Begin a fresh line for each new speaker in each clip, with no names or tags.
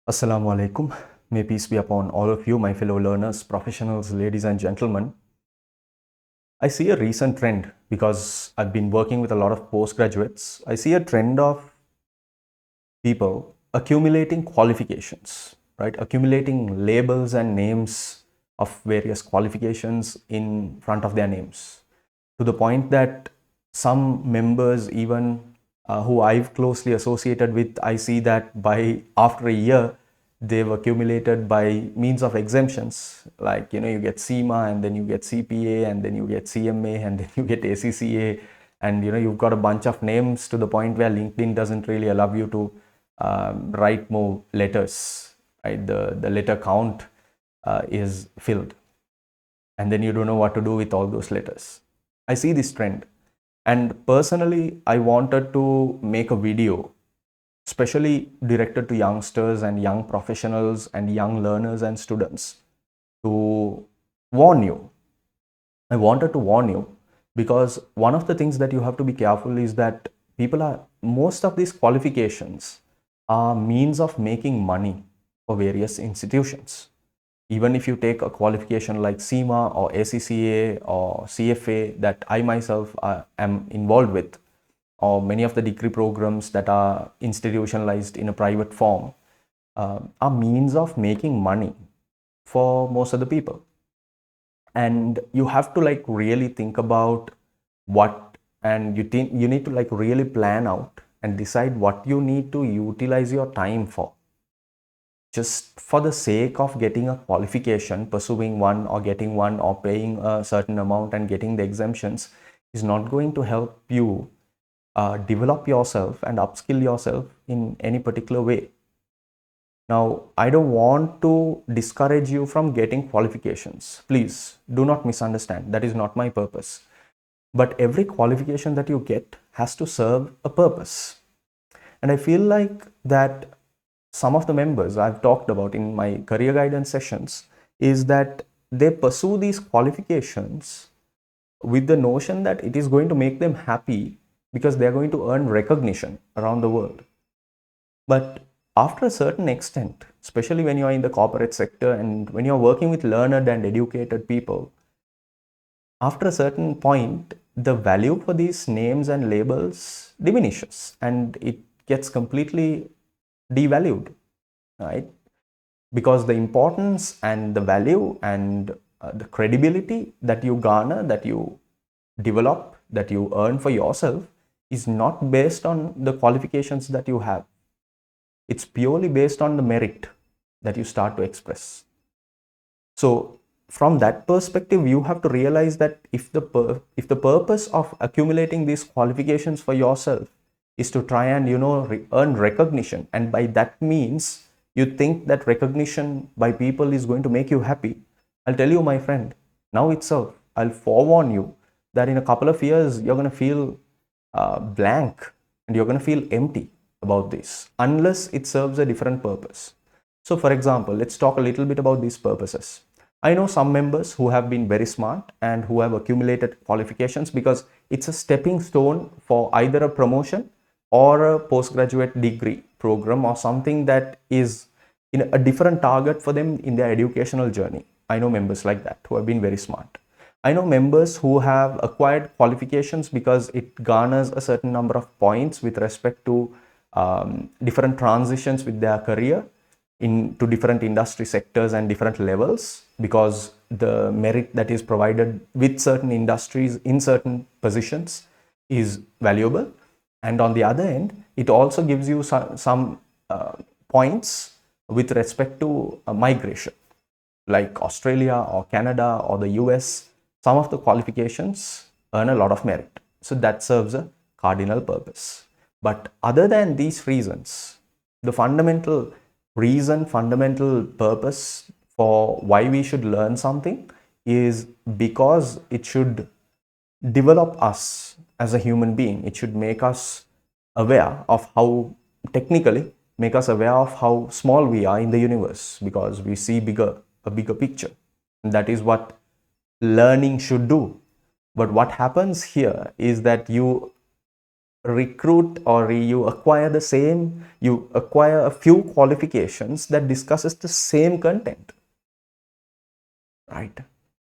Assalamu alaikum. May peace be upon all of you, my fellow learners, professionals, ladies and gentlemen. I see a recent trend because I've been working with a lot of postgraduates. I see a trend of people accumulating qualifications, right? Accumulating labels and names of various qualifications in front of their names, to the point that some members, even who I've closely associated with, I see that by after a year, they've accumulated by means of exemptions. Like, you get CIMA and then you get CPA and then you get CMA and then you get ACCA. And, you've got a bunch of names to the point where LinkedIn doesn't really allow you to write more letters, right? The letter count is filled. And then you don't know what to do with all those letters. I see this trend. And personally, I wanted to make a video, especially directed to youngsters and young professionals and young learners and students, to warn you. I wanted to warn you because one of the things that you have to be careful is that most of these qualifications are means of making money for various institutions. Even if you take a qualification like CIMA or ACCA or CFA that I myself am involved with, or many of the degree programs that are institutionalized in a private form, are means of making money for most of the people. And you have to really think about you need to really plan out and decide what you need to utilize your time for. Just for the sake of getting a qualification, pursuing one or getting one or paying a certain amount and getting the exemptions is not going to help you develop yourself and upskill yourself in any particular way. Now, I don't want to discourage you from getting qualifications. Please do not misunderstand. That is not my purpose. But every qualification that you get has to serve a purpose. And I feel like that some of the members I've talked about in my career guidance sessions is that they pursue these qualifications with the notion that it is going to make them happy because they're going to earn recognition around the world. But after a certain extent, especially when you're in the corporate sector and when you're working with learned and educated people, after a certain point, the value for these names and labels diminishes and it gets completely devalued, right? Because the importance and the value and the credibility that you garner, that you develop, that you earn for yourself is not based on the qualifications that you have. It's purely based on the merit that you start to express. So from that perspective, you have to realize that if the purpose of accumulating these qualifications for yourself is to try and earn recognition, and by that means you think that recognition by people is going to make you happy, I'll tell you, my friend, now itself I'll forewarn you that in a couple of years you're going to feel blank and you're going to feel empty about this unless it serves a different purpose. So for example, let's talk a little bit about these purposes. I know some members who have been very smart and who have accumulated qualifications because it's a stepping stone for either a promotion or a postgraduate degree program or something that is in a different target for them in their educational journey. I know members like that who have been very smart. I know members who have acquired qualifications because it garners a certain number of points with respect to different transitions with their career into different industry sectors and different levels, because the merit that is provided with certain industries in certain positions is valuable. And on the other end, it also gives you some points with respect to migration, like Australia or Canada or the US. Some of the qualifications earn a lot of merit. So that serves a cardinal purpose. But other than these reasons, the fundamental purpose for why we should learn something is because it should develop us as a human being. It should make us aware of make us aware of how small we are in the universe, because we see a bigger picture. And that is what learning should do. But what happens here is that you recruit or you acquire you acquire a few qualifications that discusses the same content, right?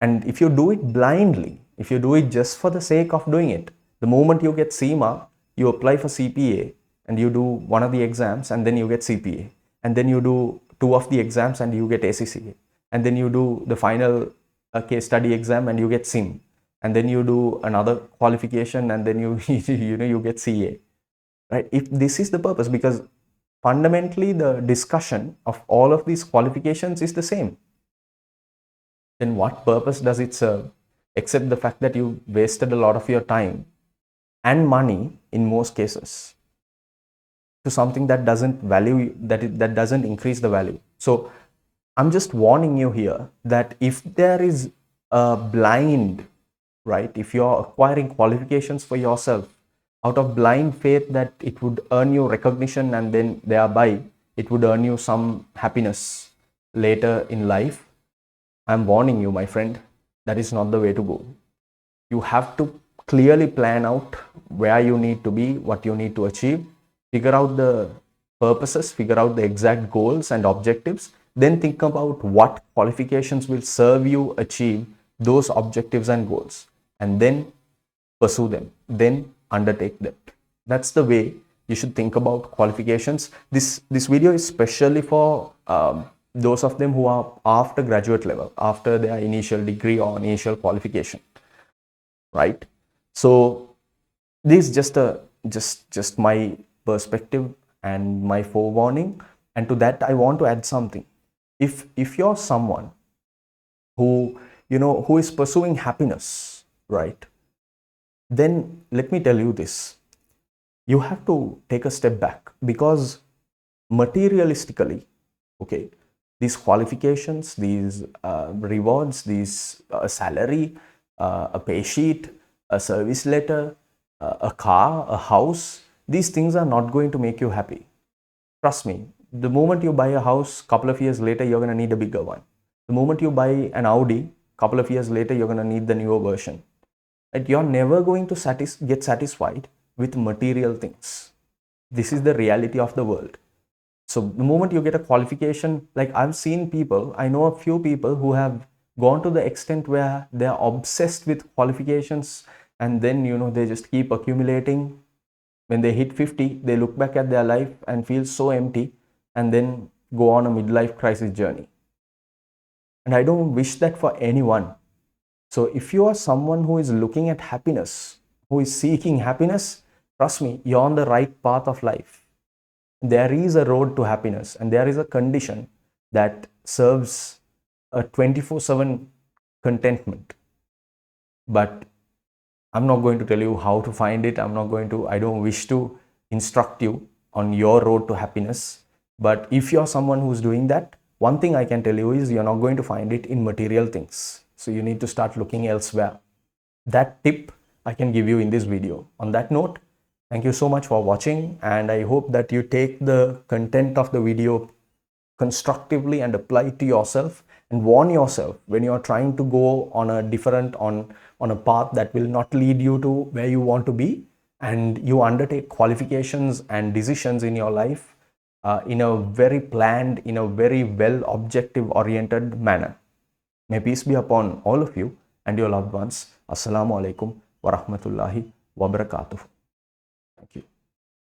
And if you do it blindly, if you do it just for the sake of doing it, the moment you get CIMA, you apply for CPA and you do one of the exams and then you get CPA, and then you do two of the exams and you get ACCA, and then you do the final case study exam and you get CIM, and then you do another qualification and then you you get CA, right? If this is the purpose, because fundamentally the discussion of all of these qualifications is the same, then what purpose does it serve except the fact that you wasted a lot of your time and money in most cases to something that doesn't value that doesn't increase the value. So I'm just warning you here that if there is a blind, right, if you're acquiring qualifications for yourself out of blind faith that it would earn you recognition and then thereby it would earn you some happiness later in life, I'm warning you, my friend, that is not the way to go. You have to clearly plan out where you need to be, what you need to achieve, figure out the purposes, figure out the exact goals and objectives, then think about what qualifications will serve you achieve those objectives and goals, and then pursue them, then undertake them. That's the way you should think about qualifications. This video is specially for those of them who are after graduate level, after their initial degree or initial qualification, right? So this is just my perspective and my forewarning. And to that I want to add something. If you're someone who who is pursuing happiness, right, then let me tell you this: you have to take a step back, because materialistically, okay, these qualifications, these rewards, these salary, a pay sheet, a service letter, a car, a house, these things are not going to make you happy. Trust me, the moment you buy a house, couple of years later, you're going to need a bigger one. The moment you buy an Audi, couple of years later, you're going to need the newer version. And you're never going to get satisfied with material things. This is the reality of the world. So the moment you get a qualification, like I've seen people, I know a few people who have gone to the extent where they're obsessed with qualifications, and then they just keep accumulating. When they hit 50, they look back at their life and feel so empty, and then go on a midlife crisis journey. And I don't wish that for anyone. So if you are someone who is looking at happiness, who is seeking happiness, trust me, you're on the right path of life. There is a road to happiness, and there is a condition that serves a 24/7 contentment. But I'm not going to tell you how to find it. I don't wish to instruct you on your road to happiness. But if you're someone who's doing that, one thing I can tell you is you're not going to find it in material things. So you need to start looking elsewhere. That tip I can give you in this video. On that note, thank you so much for watching, and I hope that you take the content of the video constructively and apply it to yourself, and warn yourself when you are trying to go on a path that will not lead you to where you want to be, and you undertake qualifications and decisions in your life in a very planned, in a very well objective oriented manner. May peace be upon all of you and your loved ones. Assalamu alaikum wa rahmatullahi wa barakatuh. Thank you.